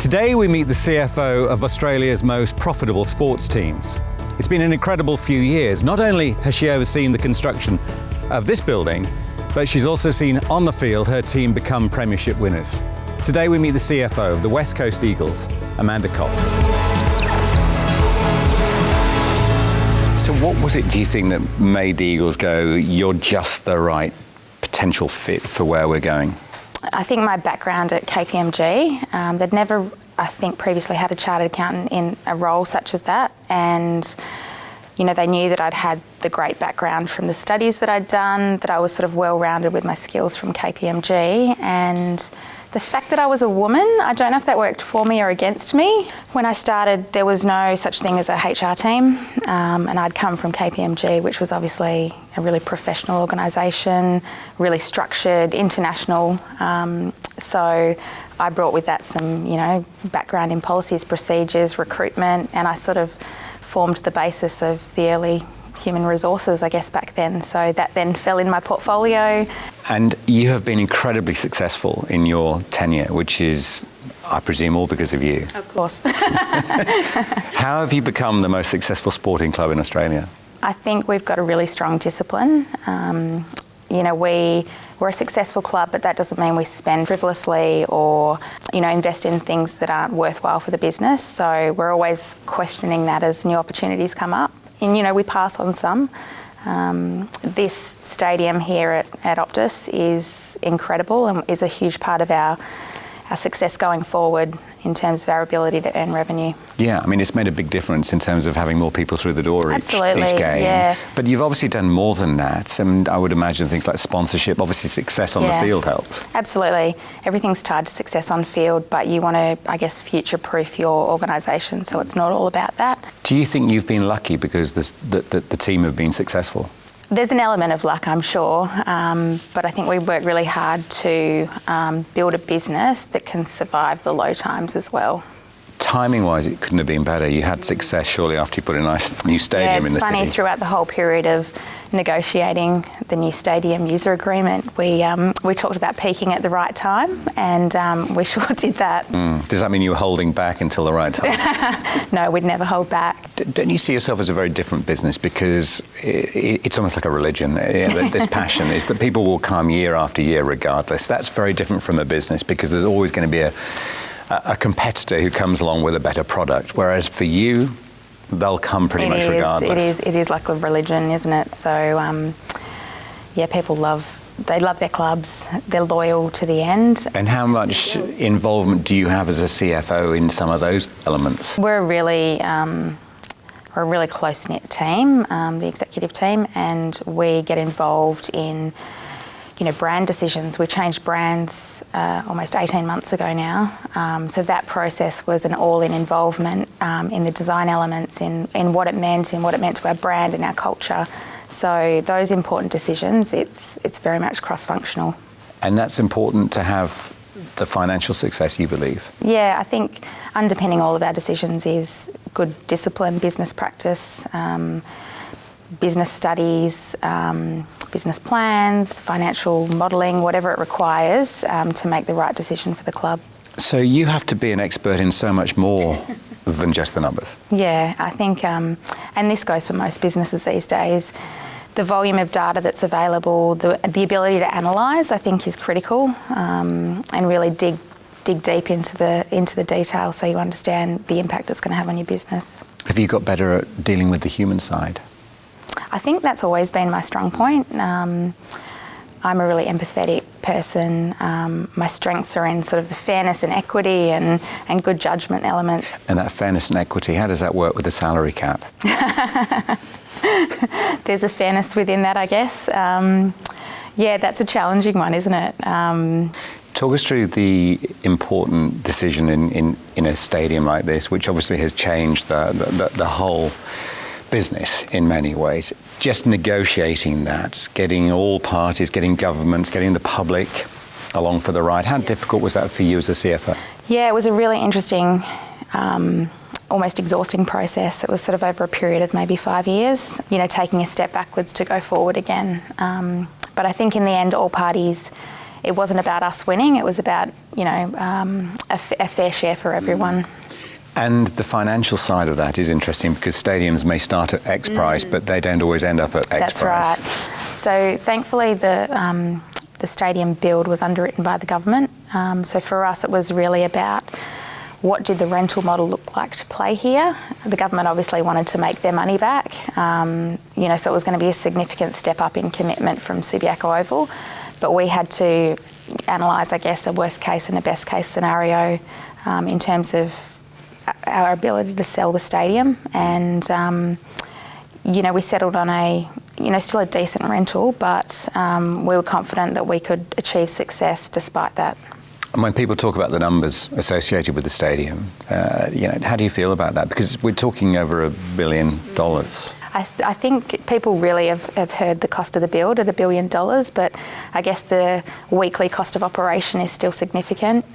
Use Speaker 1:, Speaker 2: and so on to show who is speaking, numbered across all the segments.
Speaker 1: Today we meet the CFO of Australia's most profitable sports teams. It's been an incredible few years. Not only has she overseen the construction of this building, but she's also seen on the field her team become premiership winners. Today we meet the CFO of the West Coast Eagles, Amanda Cox. So what was it, do you think, that made the Eagles go, you're just the right potential fit for where we're going?
Speaker 2: I think my background at KPMG, they'd never, I think, previously had a chartered accountant in a role such as that. And, you know, they knew that I'd had the great background from the studies that I'd done, that I was sort of well-rounded with my skills from KPMG. And the fact that I was a woman, I don't know if that worked for me or against me. When I started, there was no such thing as a HR team, and I'd come from KPMG, which was obviously a really professional organisation, really structured, international. So I brought with that some, you know, background in policies, procedures, recruitment, and I sort of formed the basis of the early human resources, I guess, back then. So that then fell in my portfolio.
Speaker 1: And you have been incredibly successful in your tenure, which is, I presume, all because of you.
Speaker 2: Of course.
Speaker 1: How have you become the most successful sporting club in Australia?
Speaker 2: I think we've got a really strong discipline. You know, we're a successful club, but that doesn't mean we spend frivolously or, you know, invest in things that aren't worthwhile for the business. So we're always questioning that as new opportunities come up. And, you know, we pass on some. This stadium here at Optus is incredible and is a huge part of our success going forward in terms of our ability to earn revenue.
Speaker 1: Yeah, I mean, it's made a big difference in terms of having more people through the door each game.
Speaker 2: Yeah.
Speaker 1: But you've obviously done more than that. And I would imagine things like sponsorship, obviously success on the field helps.
Speaker 2: Absolutely. Everything's tied to success on field, but you want to, I guess, future-proof your organisation, so it's not all about that.
Speaker 1: Do you think you've been lucky because the team have been successful?
Speaker 2: There's an element of luck, I'm sure, but I think we work really hard to build a business that can survive the low times as well.
Speaker 1: Timing-wise, it couldn't have been better. You had success shortly after you put a nice new stadium in the city.
Speaker 2: Yeah, it's funny, throughout the whole period of negotiating the new stadium user agreement, we talked about peaking at the right time, and we sure did that.
Speaker 1: Does that mean you were holding back until the right time?
Speaker 2: No, we'd never hold back.
Speaker 1: Don't you see yourself as a very different business? Because it's almost like a religion. This passion is that people will come year after year regardless. That's very different from a business because there's always going to be a competitor who comes along with a better product, whereas for you, they'll come pretty much regardless.
Speaker 2: It is like a religion, isn't it? So, yeah, people love their clubs, they're loyal to the end. And
Speaker 1: how much involvement do you have as a CFO in some of those elements?
Speaker 2: We're a really close-knit team, the executive team, and we get involved in, you know, brand decisions. We changed brands almost 18 months ago now. So that process was an all-in involvement in the design elements, in what it meant to our brand and our culture. So those important decisions, it's very much cross-functional.
Speaker 1: And that's important to have the financial success, you believe?
Speaker 2: Yeah, I think underpinning all of our decisions is good discipline, business practice, business studies, business plans, financial modelling, whatever it requires to make the right decision for the club.
Speaker 1: So you have to be an expert in so much more than just the numbers.
Speaker 2: Yeah, I think, and this goes for most businesses these days, the volume of data that's available, the ability to analyse, I think, is critical, and really dig deep into the detail so you understand the impact it's going to have on your business.
Speaker 1: Have you got better at dealing with the human side?
Speaker 2: I think that's always been my strong point. I'm a really empathetic person. My strengths are in sort of the fairness and equity and good judgment element.
Speaker 1: And that fairness and equity, how does that work with the salary cap?
Speaker 2: There's a fairness within that, I guess. Yeah, that's a challenging one, isn't it?
Speaker 1: Talk us through the important decision in a stadium like this, which obviously has changed the whole business in many ways. Just negotiating that, getting all parties, getting governments, getting the public along for the ride. How difficult was that for you as a CFO? Yeah,
Speaker 2: it was a really interesting, almost exhausting process. It was sort of over a period of maybe 5 years, you know, taking a step backwards to go forward again. But I think in the end, all parties it wasn't about us winning, it was about, a fair share for everyone.
Speaker 1: And the financial side of that is interesting because stadiums may start at X price, but they don't always end up at X price.
Speaker 2: That's right. So thankfully the stadium build was underwritten by the government. So for us it was really about what did the rental model look like to play here. The government obviously wanted to make their money back. So it was going to be a significant step up in commitment from Subiaco Oval. But we had to analyse, I guess, a worst case and a best case scenario in terms of our ability to sell the stadium, and we settled on still a decent rental, but we were confident that we could achieve success despite that.
Speaker 1: And when people talk about the numbers associated with the stadium, how do you feel about that? Because we're talking over $1 billion.
Speaker 2: I think people really have heard the cost of the build at $1 billion, but I guess the weekly cost of operation is still significant.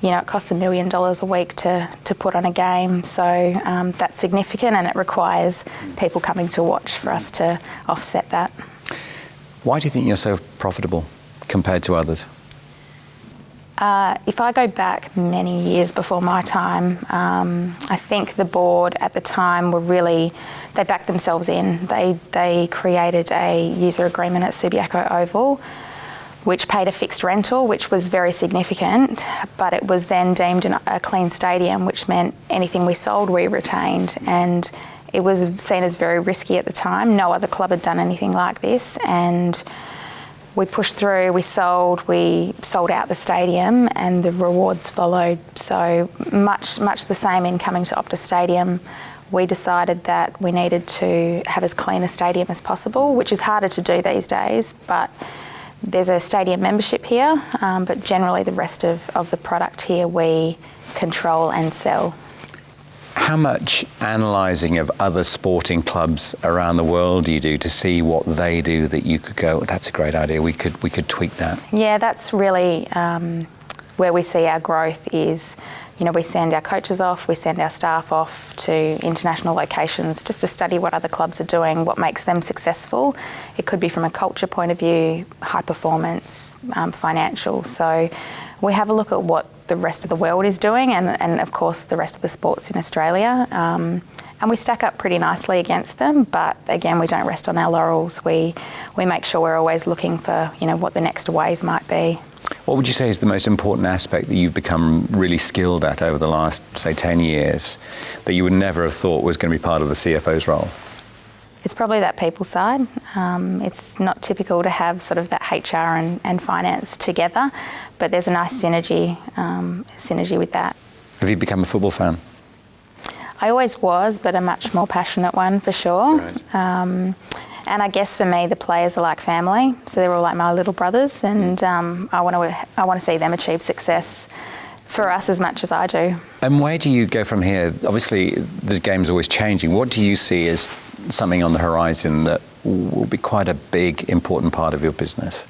Speaker 2: It costs $1 million a week to put on a game, so that's significant, and it requires people coming to watch for us to offset that.
Speaker 1: Why do you think you're so profitable compared to others?
Speaker 2: If I go back many years before my time, I think the board at the time they backed themselves in. They created a user agreement at Subiaco Oval, which paid a fixed rental, which was very significant, but it was then deemed a clean stadium, which meant anything we sold, we retained. And it was seen as very risky at the time. No other club had done anything like this. And we pushed through, we sold out the stadium, and the rewards followed. So much the same in coming to Optus Stadium. We decided that we needed to have as clean a stadium as possible, which is harder to do these days, but there's a stadium membership here, but generally the rest of the product here we control and sell.
Speaker 1: How much analysing of other sporting clubs around the world do you do to see what they do that you could go, that's a great idea, we could tweak that? Yeah,
Speaker 2: that's really where we see our growth is, we send our coaches off, we send our staff off to international locations just to study what other clubs are doing, what makes them successful. It could be from a culture point of view, high performance, financial. So we have a look at what the rest of the world is doing and of course the rest of the sports in Australia. And we stack up pretty nicely against them, but again, we don't rest on our laurels. We make sure we're always looking for, what the next wave might be.
Speaker 1: What would you say is the most important aspect that you've become really skilled at over the last, say, 10 years that you would never have thought was going to be part of the CFO's role?
Speaker 2: It's probably that people side. It's not typical to have sort of that HR and finance together, but there's a nice synergy with that.
Speaker 1: Have you become a football fan?
Speaker 2: I always was, but a much more passionate one for sure.
Speaker 1: Right.
Speaker 2: And I guess for me, the players are like family, so they're all like my little brothers, and I want to see them achieve success for us as much as I do.
Speaker 1: And where do you go from here? Obviously, the game's always changing. What do you see as something on the horizon that will be quite a big, important part of your business?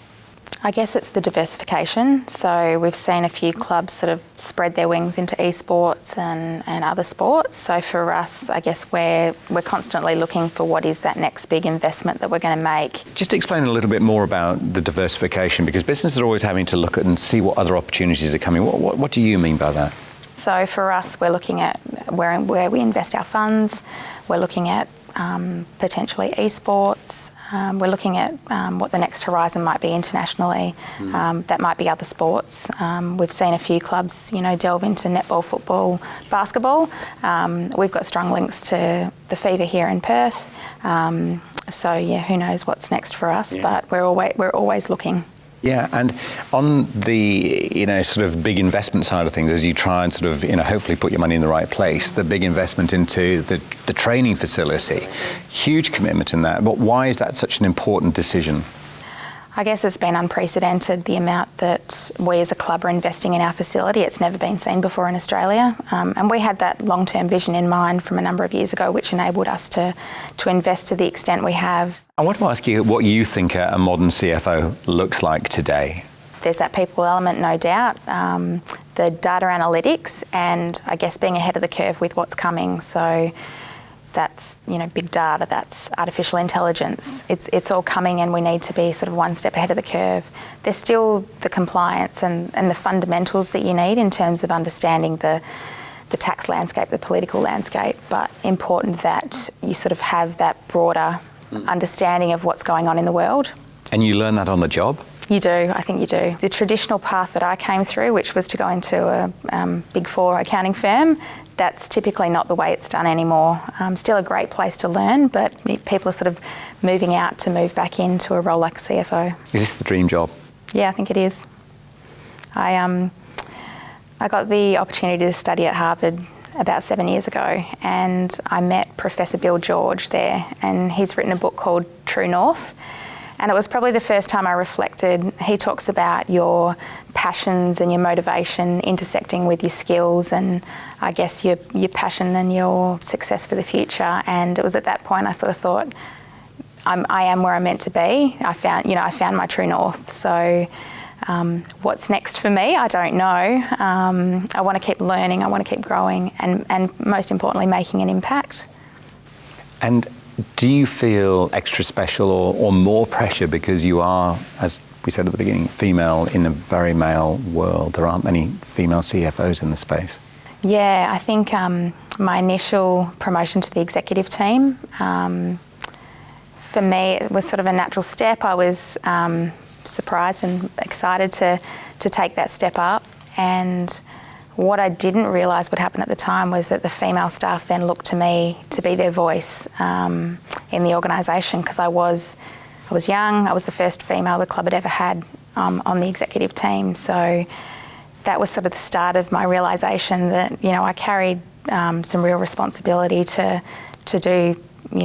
Speaker 2: I guess it's the diversification. So we've seen a few clubs sort of spread their wings into esports and other sports. So for us, I guess we're constantly looking for what is that next big investment that we're going to make.
Speaker 1: Just explain a little bit more about the diversification, because businesses are always having to look at and see what other opportunities are coming. What do you mean by that?
Speaker 2: So for us, we're looking at where we invest our funds. We're looking at potentially esports. We're looking at what the next horizon might be internationally. That might be other sports. We've seen a few clubs, delve into netball, football, basketball. We've got strong links to the Fever here in Perth. So yeah, who knows what's next for us? Yeah. But we're always looking.
Speaker 1: Yeah, and on the sort of big investment side of things, as you try and sort of hopefully put your money in the right place, the big investment into the training facility, huge commitment in that. But why is that such an important decision?
Speaker 2: I guess it's been unprecedented, the amount that we as a club are investing in our facility. It's never been seen before in Australia. And we had that long-term vision in mind from a number of years ago, which enabled us to invest to the extent we have.
Speaker 1: I want to ask you what you think a modern CFO looks like today.
Speaker 2: There's that people element, no doubt, the data analytics, and I guess being ahead of the curve with what's coming. So that's big data, that's artificial intelligence. It's all coming, and we need to be sort of one step ahead of the curve. There's still the compliance and the fundamentals that you need in terms of understanding the tax landscape, the political landscape, but important that you sort of have that broader understanding of what's going on in the world.
Speaker 1: And you learn that on the job?
Speaker 2: You do, I think you do. The traditional path that I came through, which was to go into a Big Four accounting firm, that's typically not the way it's done anymore. Still a great place to learn, but people are sort of moving out to move back into a role like CFO.
Speaker 1: Is this the dream job?
Speaker 2: Yeah, I think it is. I got the opportunity to study at Harvard about 7 years ago, and I met Professor Bill George there, and he's written a book called True North. And it was probably the first time I reflected. He talks about your passions and your motivation intersecting with your skills and I guess your passion and your success for the future. And it was at that point I sort of thought, I am where I'm meant to be. I found my true north. So what's next for me? I don't know. I want to keep learning. I want to keep growing, and most importantly, making an impact.
Speaker 1: And do you feel extra special or more pressure because you are, as we said at the beginning, female in a very male world? There aren't many female CFOs in the space.
Speaker 2: Yeah, I think my initial promotion to the executive team, for me, it was sort of a natural step. I was surprised and excited to take that step up. And what I didn't realise would happen at the time was that the female staff then looked to me to be their voice in the organisation, because I was young. I was the first female the club had ever had on the executive team. So that was sort of the start of my realisation that I carried some real responsibility to do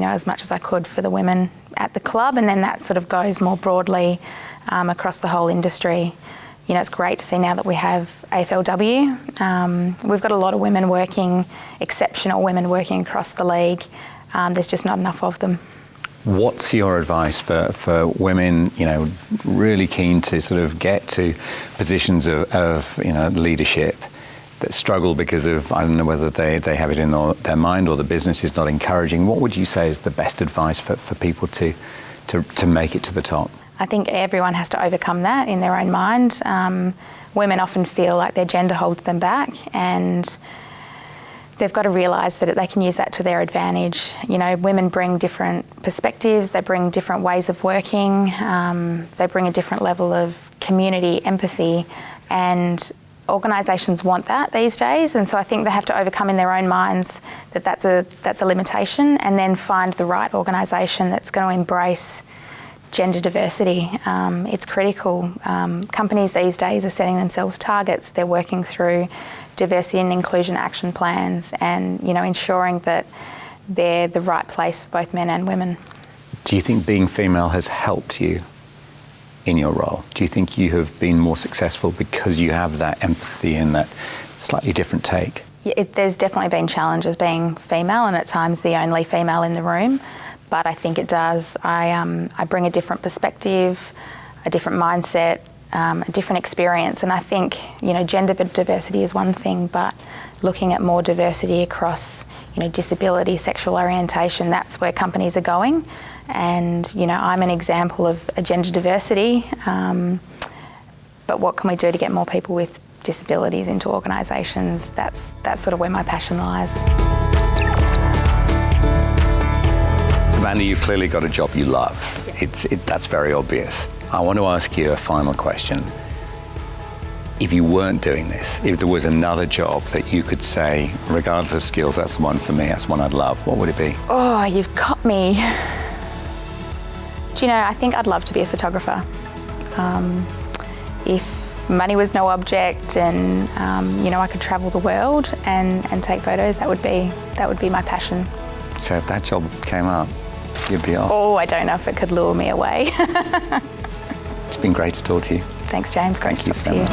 Speaker 2: as much as I could for the women at the club, and then that sort of goes more broadly across the whole industry. It's great to see now that we have AFLW. We've got a lot of women working, exceptional women working across the league. There's just not enough of them.
Speaker 1: What's your advice for women, really keen to sort of get to positions of leadership that struggle because of, I don't know whether they have it in their mind or the business is not encouraging? What would you say is the best advice for people to make it to the top?
Speaker 2: I think everyone has to overcome that in their own mind. Women often feel like their gender holds them back, and they've got to realise that they can use that to their advantage. Women bring different perspectives, they bring different ways of working, they bring a different level of community, empathy, and organisations want that these days. And so I think they have to overcome in their own minds that that's a limitation, and then find the right organisation that's going to embrace gender diversity. It's critical. Companies these days are setting themselves targets. They're working through diversity and inclusion action plans, and ensuring that they're the right place for both men and women.
Speaker 1: Do you think being female has helped you in your role? Do you think you have been more successful because you have that empathy and that slightly different take?
Speaker 2: Yeah, there's definitely been challenges being female, and at times the only female in the room. But I think it does. I bring a different perspective, a different mindset, a different experience. And I think, gender diversity is one thing, but looking at more diversity across, disability, sexual orientation, that's where companies are going. And, I'm an example of a gender diversity. But what can we do to get more people with disabilities into organisations? That's sort of where my passion lies.
Speaker 1: Amanda, you've clearly got a job you love.
Speaker 2: Yeah.
Speaker 1: That's very obvious. I want to ask you a final question. If you weren't doing this, if there was another job that you could say, regardless of skills, that's the one for me, that's the one I'd love, what would it be?
Speaker 2: Oh, you've got me. Do I think I'd love to be a photographer. If money was no object and, I could travel the world and take photos, that would be my passion.
Speaker 1: So if that job came up, you'd be off.
Speaker 2: Oh, I don't know if it could lure me away.
Speaker 1: It's been great to talk to you.
Speaker 2: Thanks, James. Great to talk to you.